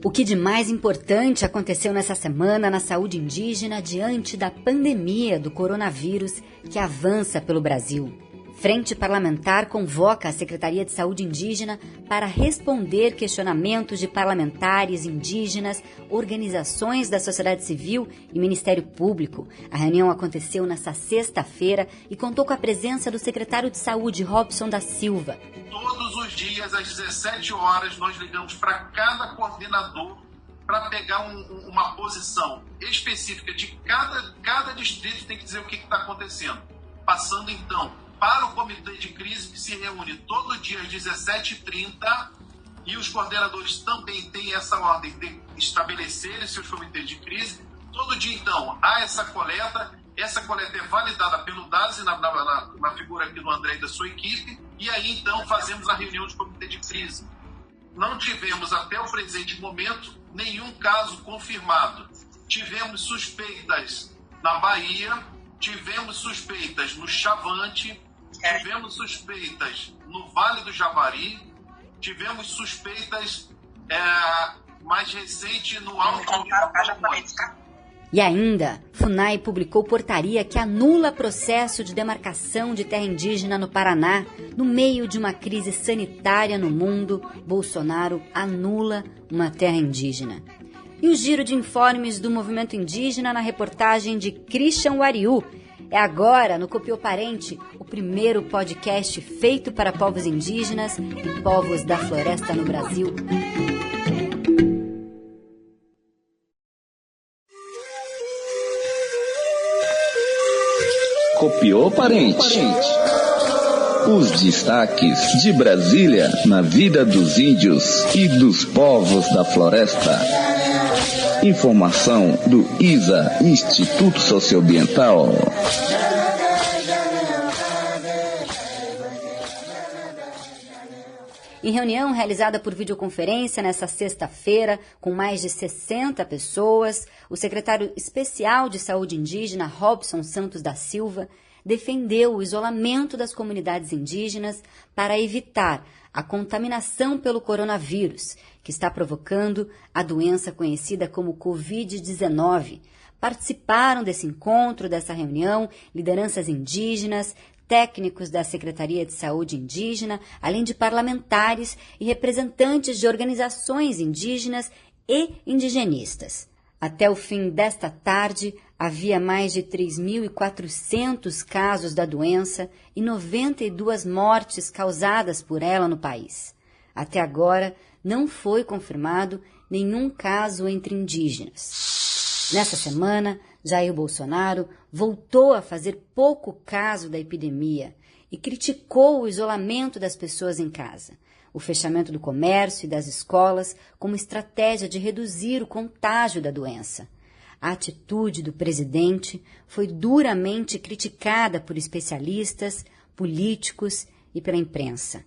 O que de mais importante aconteceu nessa semana na saúde indígena diante da pandemia do coronavírus que avança pelo Brasil? Frente Parlamentar convoca a Secretaria de Saúde Indígena para responder questionamentos de parlamentares indígenas, organizações da sociedade civil e Ministério Público. A reunião aconteceu nesta sexta-feira e contou com a presença do secretário de Saúde, Robson da Silva. Todos os dias, às 17 horas, nós ligamos para cada coordenador para pegar uma posição específica de cada distrito, tem que dizer o que está acontecendo. Passando, então, para o comitê de crise, que se reúne todo dia às 17h30, e os coordenadores também têm essa ordem de estabelecerem seus comitês de crise. Todo dia, então, há essa coleta é validada pelo DASE, na figura aqui do André e da sua equipe, e aí, então, fazemos a reunião de comitê de crise. Não tivemos, até o presente momento, nenhum caso confirmado. Tivemos suspeitas na Bahia, tivemos suspeitas no Chavante, tivemos suspeitas no Vale do Javari, tivemos suspeitas mais recente no Alto Rio. E ainda, FUNAI publicou portaria que anula processo de demarcação de terra indígena no Paraná. No meio de uma crise sanitária no mundo, Bolsonaro anula uma terra indígena. E o giro de informes do movimento indígena na reportagem de Christian Wariú. É agora, no Copiou Parente, o primeiro podcast feito para povos indígenas e povos da floresta no Brasil. Copiou Parente. Os destaques de Brasília na vida dos índios e dos povos da floresta. Informação do ISA, Instituto Socioambiental. Em reunião realizada por videoconferência nesta sexta-feira, com mais de 60 pessoas, o secretário especial de Saúde Indígena, Robson Santos da Silva, defendeu o isolamento das comunidades indígenas para evitar a contaminação pelo coronavírus, que está provocando a doença conhecida como Covid-19. Participaram desse encontro, dessa reunião, lideranças indígenas, técnicos da Secretaria de Saúde Indígena, além de parlamentares e representantes de organizações indígenas e indigenistas. Até o fim desta tarde, havia mais de 3.400 casos da doença e 92 mortes causadas por ela no país. Até agora, não foi confirmado nenhum caso entre indígenas. Nessa semana, Jair Bolsonaro voltou a fazer pouco caso da epidemia e criticou o isolamento das pessoas em casa, o fechamento do comércio e das escolas como estratégia de reduzir o contágio da doença. A atitude do presidente foi duramente criticada por especialistas, políticos e pela imprensa.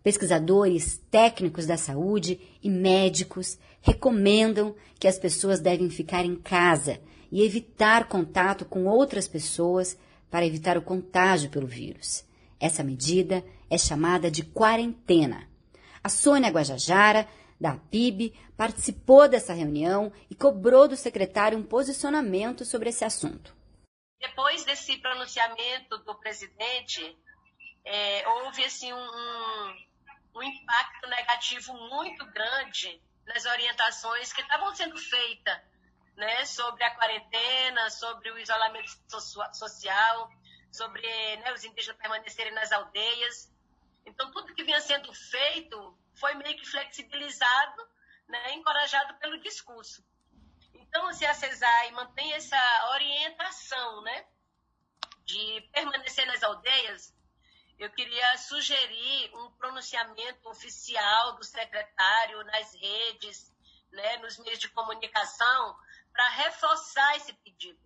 Pesquisadores técnicos da saúde e médicos recomendam que as pessoas devem ficar em casa e evitar contato com outras pessoas para evitar o contágio pelo vírus. Essa medida é chamada de quarentena. A Sônia Guajajara, da PIB, participou dessa reunião e cobrou do secretário um posicionamento sobre esse assunto. Depois desse pronunciamento do presidente, houve assim, um impacto negativo muito grande nas orientações que estavam sendo feitas, né, sobre a quarentena, sobre o isolamento social, sobre, né, os indígenas permanecerem nas aldeias. Então, tudo que vinha sendo feito foi meio que flexibilizado, né, encorajado pelo discurso. Então, se a CESAI mantém essa orientação, né, de permanecer nas aldeias, eu queria sugerir um pronunciamento oficial do secretário nas redes, né, nos meios de comunicação, para reforçar esse pedido.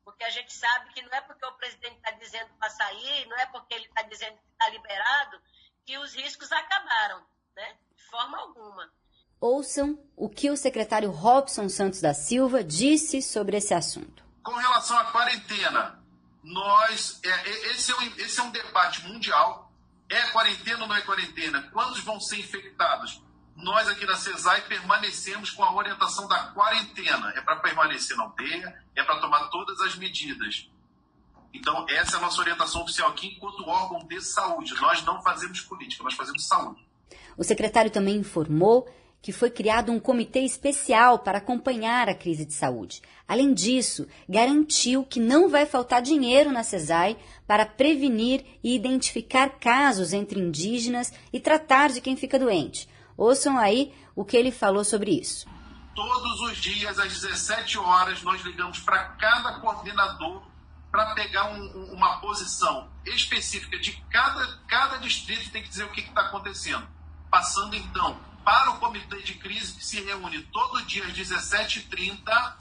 Porque a gente sabe que não é porque o presidente está dizendo para sair, não é porque ele está dizendo que está liberado, que os riscos acabaram, né? De forma alguma. Ouçam o que o secretário Robson Santos da Silva disse sobre esse assunto. Com relação à quarentena, esse é um debate mundial. É quarentena ou não é quarentena? Quantos vão ser infectados? nós aqui na CESAI permanecemos com a orientação da quarentena. É para permanecer na aldeia, é para tomar todas as medidas. Então, essa é a nossa orientação oficial aqui enquanto órgão de saúde. Nós não fazemos política, nós fazemos saúde. O secretário também informou que foi criado um comitê especial para acompanhar a crise de saúde. Além disso, garantiu que não vai faltar dinheiro na CESAI para prevenir e identificar casos entre indígenas e tratar de quem fica doente. Ouçam aí o que ele falou sobre isso. Todos os dias, às 17 horas, nós ligamos para cada coordenador para pegar uma posição específica de cada distrito, tem que dizer o que está acontecendo. Passando, então, para o comitê de crise, que se reúne todo dia às 17h30,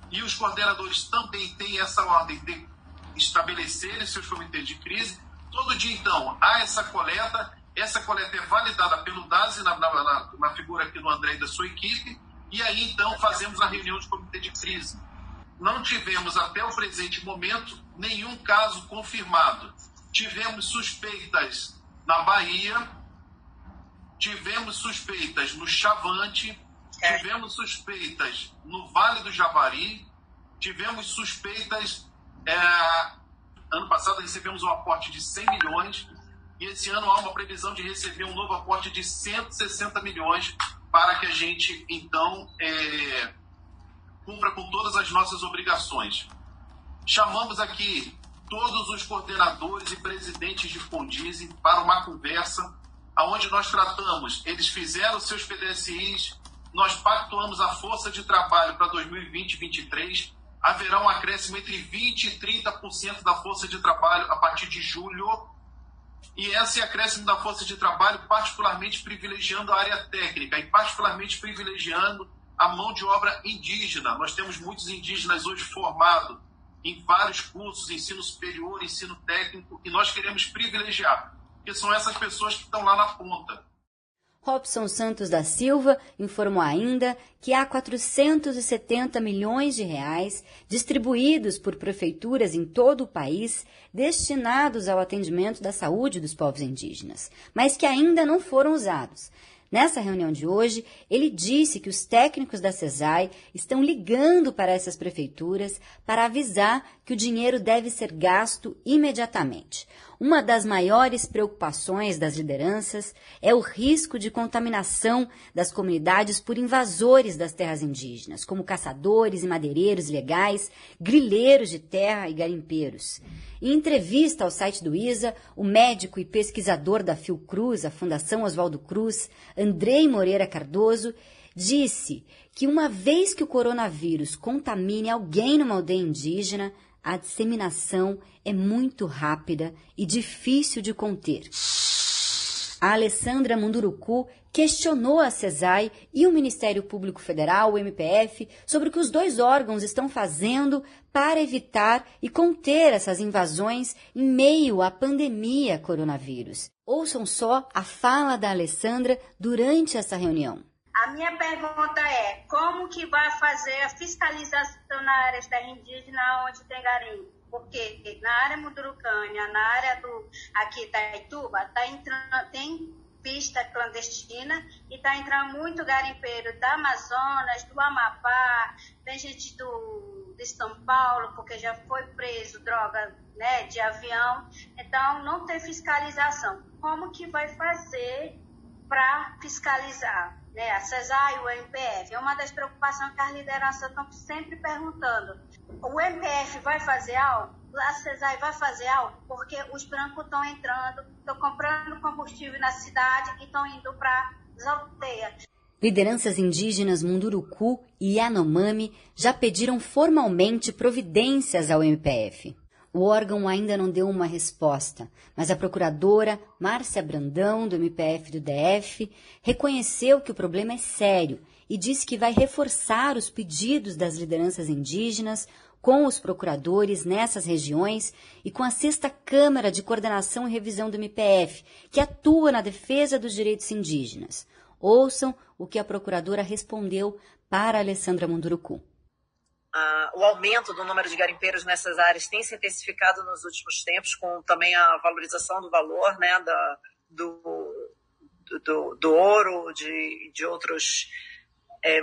e os coordenadores também têm essa ordem de estabelecerem seus comitês de crise. Todo dia, então, há essa coleta é validada pelo DASE, na figura aqui do André e da sua equipe, e aí, então, fazemos a reunião de comitê de crise. Não tivemos, até o presente momento, nenhum caso confirmado. Tivemos suspeitas na Bahia, tivemos suspeitas no Chavante, tivemos suspeitas no Vale do Javari, tivemos suspeitas... ano passado recebemos um aporte de 100 milhões e esse ano há uma previsão de receber um novo aporte de 160 milhões para que a gente, então, cumpra com todas as nossas obrigações. Chamamos aqui todos os coordenadores e presidentes de Condizem para uma conversa onde nós tratamos, eles fizeram seus PDSIs, nós pactuamos a força de trabalho para 2020 e 2023, haverá um acréscimo entre 20% e 30% da força de trabalho a partir de julho, e esse acréscimo da força de trabalho particularmente privilegiando a área técnica e particularmente privilegiando a mão de obra indígena. Nós temos muitos indígenas hoje formados em vários cursos, ensino superior, ensino técnico, e nós queremos privilegiar, porque são essas pessoas que estão lá na ponta. Robson Santos da Silva informou ainda que há 470 milhões de reais distribuídos por prefeituras em todo o país destinados ao atendimento da saúde dos povos indígenas, mas que ainda não foram usados. Nessa reunião de hoje, ele disse que os técnicos da CESAI estão ligando para essas prefeituras para avisar que o dinheiro deve ser gasto imediatamente. Uma das maiores preocupações das lideranças é o risco de contaminação das comunidades por invasores das terras indígenas, como caçadores e madeireiros ilegais, grileiros de terra e garimpeiros. Em entrevista ao site do ISA, o médico e pesquisador da Fiocruz, a Fundação Oswaldo Cruz, Andrei Moreira Cardoso, disse que uma vez que o coronavírus contamine alguém numa aldeia indígena, a disseminação é muito rápida e difícil de conter. A Alessandra Munduruku questionou a CESAI e o Ministério Público Federal, o MPF, sobre o que os dois órgãos estão fazendo para evitar e conter essas invasões em meio à pandemia coronavírus. Ouçam só a fala da Alessandra durante essa reunião. A minha pergunta é, como que vai fazer a fiscalização na área da indígena onde tem garimpo? Porque na área Mundurucânia, na área aqui Itaituba, tem pista clandestina e está entrando muito garimpeiro da Amazonas, do Amapá, tem gente de São Paulo, porque já foi preso droga, né, de avião. Então, não tem fiscalização. Como que vai fazer para fiscalizar? Né, a CESAI e o MPF, é uma das preocupações que as lideranças estão sempre perguntando. O MPF vai fazer algo? A CESAI vai fazer algo? Porque os brancos estão entrando, estão comprando combustível na cidade e estão indo para as aldeias. Lideranças indígenas Munduruku e Yanomami já pediram formalmente providências ao MPF. O órgão ainda não deu uma resposta, mas a procuradora Márcia Brandão, do MPF do DF, reconheceu que o problema é sério e disse que vai reforçar os pedidos das lideranças indígenas com os procuradores nessas regiões e com a 6ª Câmara de Coordenação e Revisão do MPF, que atua na defesa dos direitos indígenas. Ouçam o que a procuradora respondeu para Alessandra Munduruku. O aumento do número de garimpeiros nessas áreas tem se intensificado nos últimos tempos, com também a valorização do valor, né, do ouro, de outros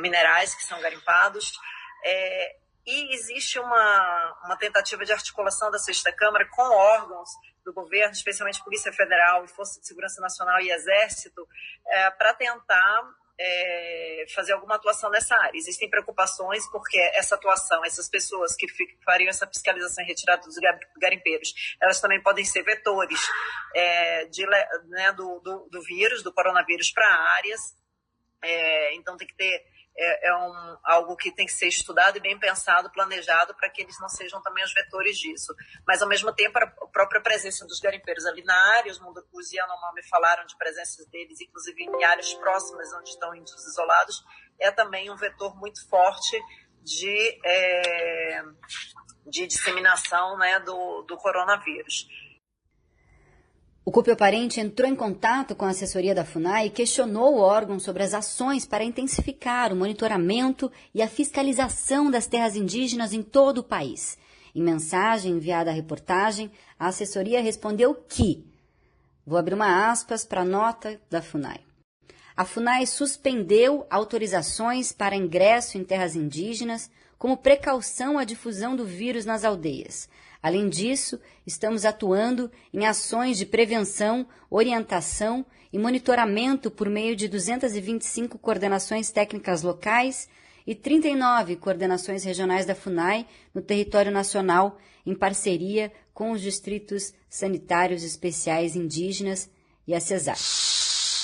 minerais que são garimpados. E existe uma tentativa de articulação da Sexta Câmara com órgãos do governo, especialmente Polícia Federal, Força de Segurança Nacional e Exército, para tentar fazer alguma atuação nessa área. Existem preocupações porque essa atuação, essas pessoas que fariam essa fiscalização e retirada dos garimpeiros, elas também podem ser vetores do vírus, do coronavírus, para áreas. Então tem que ter algo que tem que ser estudado e bem pensado, planejado, para que eles não sejam também os vetores disso. Mas, ao mesmo tempo, a própria presença dos garimpeiros ali na área, os Yanomami falaram de presenças deles, inclusive em áreas próximas onde estão índios isolados, é também um vetor muito forte de disseminação, né, do coronavírus. O Cúpio Parente entrou em contato com a assessoria da FUNAI e questionou o órgão sobre as ações para intensificar o monitoramento e a fiscalização das terras indígenas em todo o país. Em mensagem enviada à reportagem, a assessoria respondeu que, vou abrir uma aspas para a nota da FUNAI, a FUNAI suspendeu autorizações para ingresso em terras indígenas como precaução à difusão do vírus nas aldeias. Além disso, estamos atuando em ações de prevenção, orientação e monitoramento por meio de 225 coordenações técnicas locais e 39 coordenações regionais da FUNAI no território nacional, em parceria com os distritos sanitários especiais indígenas e a CESAR.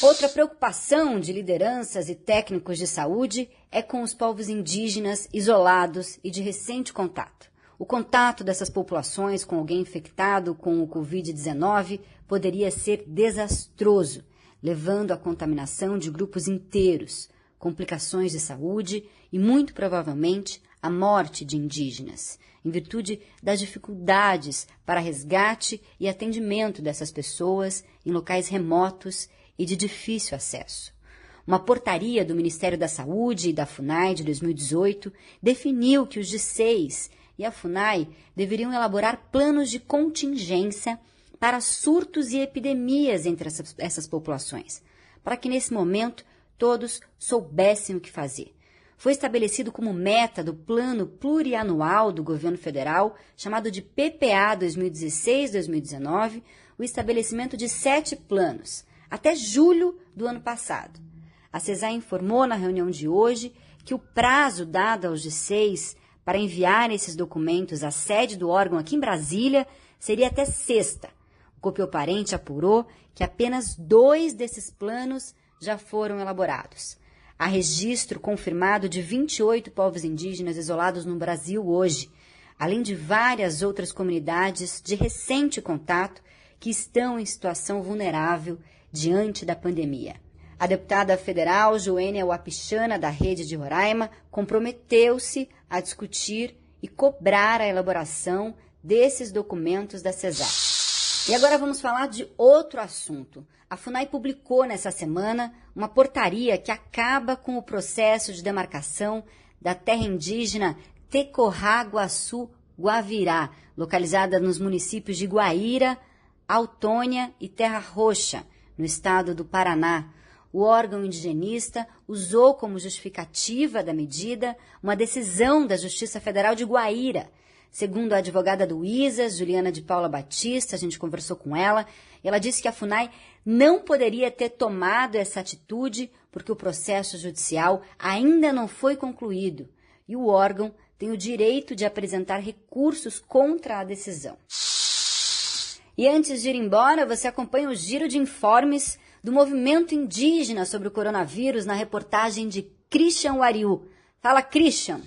Outra preocupação de lideranças e técnicos de saúde é com os povos indígenas isolados e de recente contato. O contato dessas populações com alguém infectado com o Covid-19 poderia ser desastroso, levando à contaminação de grupos inteiros, complicações de saúde e, muito provavelmente, a morte de indígenas, em virtude das dificuldades para resgate e atendimento dessas pessoas em locais remotos e de difícil acesso. Uma portaria do Ministério da Saúde e da FUNAI de 2018 definiu que os DICEIs e a FUNAI deveriam elaborar planos de contingência para surtos e epidemias entre essas populações, para que nesse momento todos soubessem o que fazer. Foi estabelecido como meta do Plano Plurianual do Governo Federal, chamado de PPA 2016-2019, o estabelecimento de 7 planos, até julho do ano passado. A CESAR informou na reunião de hoje que o prazo dado aos DICEIs para enviar esses documentos à sede do órgão aqui em Brasília seria até sexta. O Cúpio Parente apurou que apenas 2 desses planos já foram elaborados. Há registro confirmado de 28 povos indígenas isolados no Brasil hoje, além de várias outras comunidades de recente contato que estão em situação vulnerável diante da pandemia. A deputada federal Joênia Wapichana, da Rede de Roraima, comprometeu-se a discutir e cobrar a elaboração desses documentos da CESAR. E agora vamos falar de outro assunto. A FUNAI publicou nessa semana uma portaria que acaba com o processo de demarcação da terra indígena Tecorá-Guaçu-Guavirá, localizada nos municípios de Guaíra, Autônia e Terra Roxa, no estado do Paraná. O órgão indigenista usou como justificativa da medida uma decisão da Justiça Federal de Guaíra. Segundo a advogada do ISAS, Juliana de Paula Batista, a gente conversou com ela, e ela disse que a FUNAI não poderia ter tomado essa atitude porque o processo judicial ainda não foi concluído e o órgão tem o direito de apresentar recursos contra a decisão. E antes de ir embora, você acompanha o giro de informes do movimento indígena sobre o coronavírus na reportagem de Christian Wariu. Fala, Christian!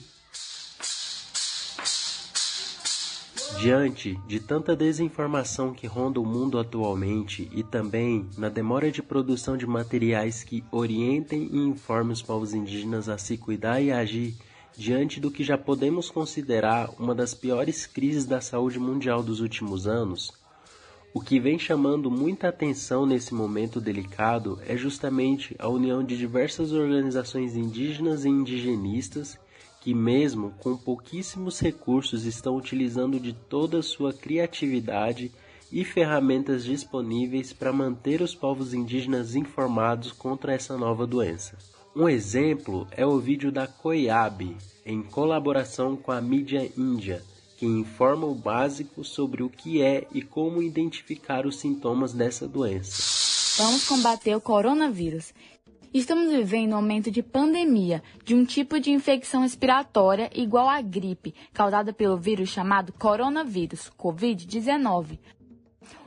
Diante de tanta desinformação que ronda o mundo atualmente e também na demora de produção de materiais que orientem e informem os povos indígenas a se cuidar e agir diante do que já podemos considerar uma das piores crises da saúde mundial dos últimos anos, o que vem chamando muita atenção nesse momento delicado é justamente a união de diversas organizações indígenas e indigenistas que, mesmo com pouquíssimos recursos, estão utilizando de toda a sua criatividade e ferramentas disponíveis para manter os povos indígenas informados contra essa nova doença. Um exemplo é o vídeo da COIAB, em colaboração com a mídia índia, que informa o básico sobre o que é e como identificar os sintomas dessa doença. Vamos combater o coronavírus. Estamos vivendo um momento de pandemia de um tipo de infecção respiratória igual à gripe, causada pelo vírus chamado coronavírus, Covid-19.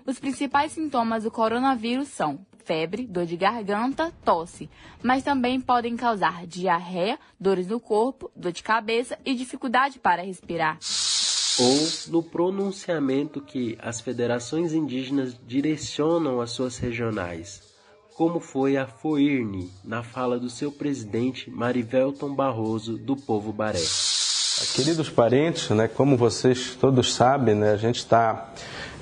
Os principais sintomas do coronavírus são febre, dor de garganta, tosse, mas também podem causar diarreia, dores no corpo, dor de cabeça e dificuldade para respirar. Ou no pronunciamento que as federações indígenas direcionam às suas regionais, como foi a FOIRNE, na fala do seu presidente Marivelton Barroso, do povo Baré. Queridos parentes, como vocês todos sabem, a gente está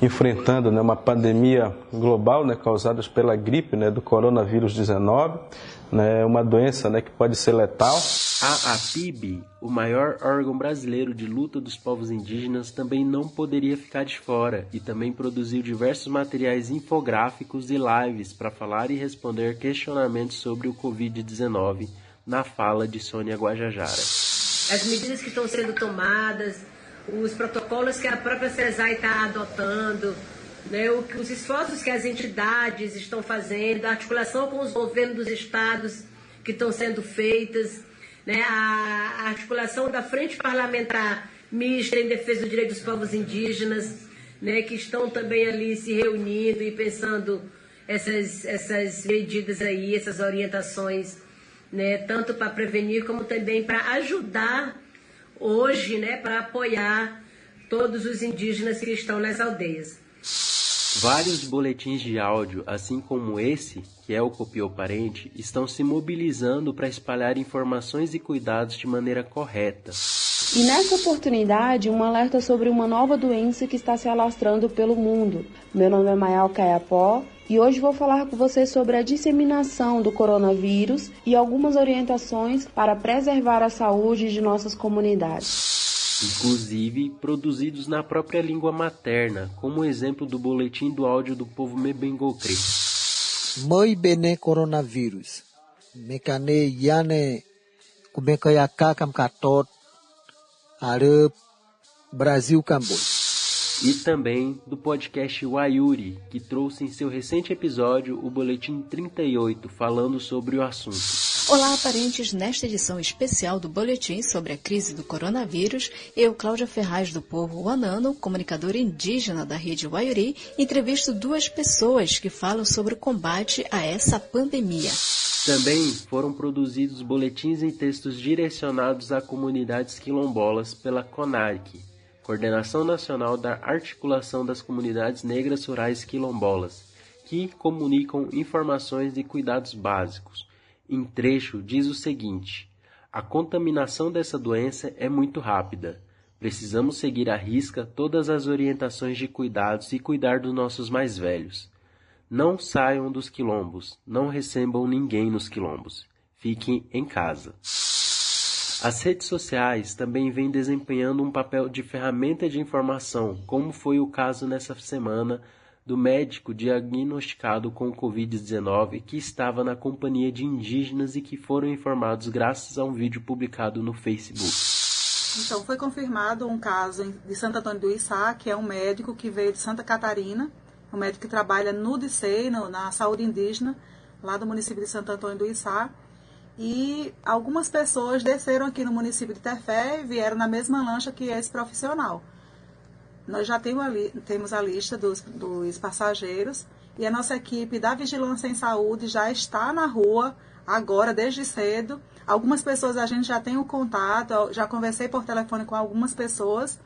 enfrentando uma pandemia global causada pela gripe do coronavírus 19, uma doença que pode ser letal. A APIB, o maior órgão brasileiro de luta dos povos indígenas, também não poderia ficar de fora e também produziu diversos materiais infográficos e lives para falar e responder questionamentos sobre o Covid-19 na fala de Sônia Guajajara. As medidas que estão sendo tomadas, os protocolos que a própria CESAI está adotando, os esforços que as entidades estão fazendo, a articulação com os governos dos estados que estão sendo feitas, a articulação da Frente Parlamentar Mista em Defesa do Direito dos Povos Indígenas, que estão também ali se reunindo e pensando essas medidas aí, essas orientações, tanto para prevenir como também para ajudar hoje, para apoiar todos os indígenas que estão nas aldeias. Vários boletins de áudio, assim como esse, que é o Copiou Parente, estão se mobilizando para espalhar informações e cuidados de maneira correta. E nessa oportunidade, um alerta sobre uma nova doença que está se alastrando pelo mundo. Meu nome é Mayal Caiapó e hoje vou falar com você sobre a disseminação do coronavírus e algumas orientações para preservar a saúde de nossas comunidades. Inclusive produzidos na própria língua materna, como o exemplo do boletim do áudio do povo Mebengocre. Moi bene coronavírus, mekane yane kubekayaka kamkatot, Arab, Brasil Camboja. E também do podcast Wayuri, que trouxe em seu recente episódio o boletim 38, falando sobre o assunto. Olá, parentes! Nesta edição especial do Boletim sobre a crise do coronavírus, eu, Cláudia Ferraz, do povo Wanano, comunicadora indígena da rede Wayuri, entrevisto duas pessoas que falam sobre o combate a essa pandemia. Também foram produzidos boletins em textos direcionados a comunidades quilombolas pela CONARC, Coordenação Nacional da Articulação das Comunidades Negras Rurais Quilombolas, que comunicam informações e cuidados básicos. Em trecho diz o seguinte: a contaminação dessa doença é muito rápida. Precisamos seguir à risca todas as orientações de cuidados e cuidar dos nossos mais velhos. Não saiam dos quilombos, não recebam ninguém nos quilombos. Fiquem em casa. As redes sociais também vêm desempenhando um papel de ferramenta de informação, como foi o caso nessa semana do médico diagnosticado com Covid-19 que estava na companhia de indígenas e que foram informados graças a um vídeo publicado no Facebook. Então, foi confirmado um caso de Santo Antônio do Içá, que é um médico que veio de Santa Catarina, um médico que trabalha no DICEI, na saúde indígena, lá do município de Santo Antônio do Içá. E algumas pessoas desceram aqui no município de Tefé e vieram na mesma lancha que esse profissional. Nós já temos a lista dos passageiros e a nossa equipe da Vigilância em Saúde já está na rua agora, desde cedo. Algumas pessoas a gente já tem o contato, já conversei por telefone com algumas pessoas.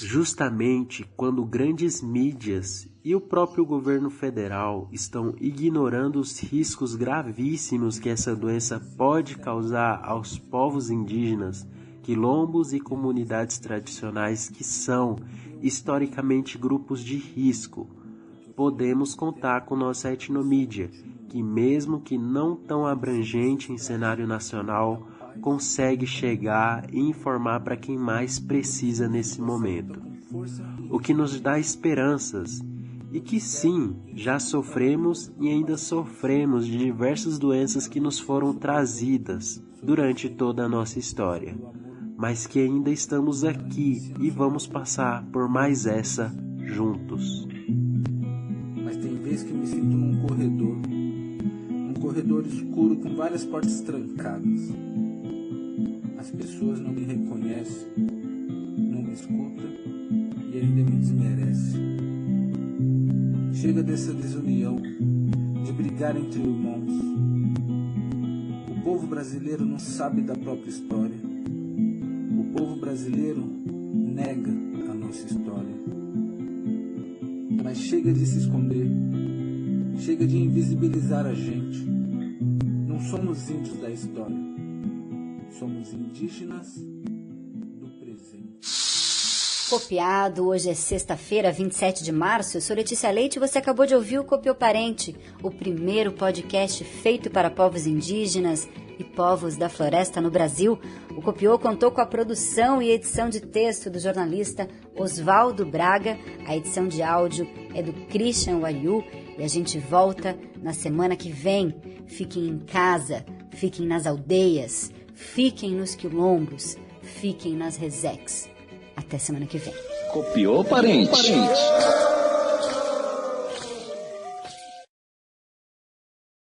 Justamente quando grandes mídias e o próprio governo federal estão ignorando os riscos gravíssimos que essa doença pode causar aos povos indígenas, quilombos e comunidades tradicionais que são, historicamente, grupos de risco, podemos contar com nossa etnomídia, que mesmo que não tão abrangente em cenário nacional, consegue chegar e informar para quem mais precisa nesse momento. o que nos dá esperanças, e que sim, já sofremos e ainda sofremos de diversas doenças que nos foram trazidas durante toda a nossa história, mas que ainda estamos aqui e vamos passar por mais essa juntos. Mas tem vezes que me sinto num corredor escuro com várias portas trancadas. As pessoas não me reconhecem, não me escutam e ainda me desmerecem. Chega dessa desunião, de brigar entre irmãos. O povo brasileiro não sabe da própria história. O povo brasileiro nega a nossa história. Mas chega de se esconder, chega de invisibilizar a gente. Não somos índios da história, somos indígenas do presente. Copiado, hoje é sexta-feira, 27 de março. Eu sou Letícia Leite e você acabou de ouvir o Copiou Parente, o primeiro podcast feito para povos indígenas e povos da floresta no Brasil. O Copiou contou com a produção e edição de texto do jornalista Oswaldo Braga. A edição de áudio é do Christian Wayu e a gente volta na semana que vem. Fiquem em casa, fiquem nas aldeias, fiquem nos quilombos, fiquem nas resecs. Até semana que vem. Copiou, parente.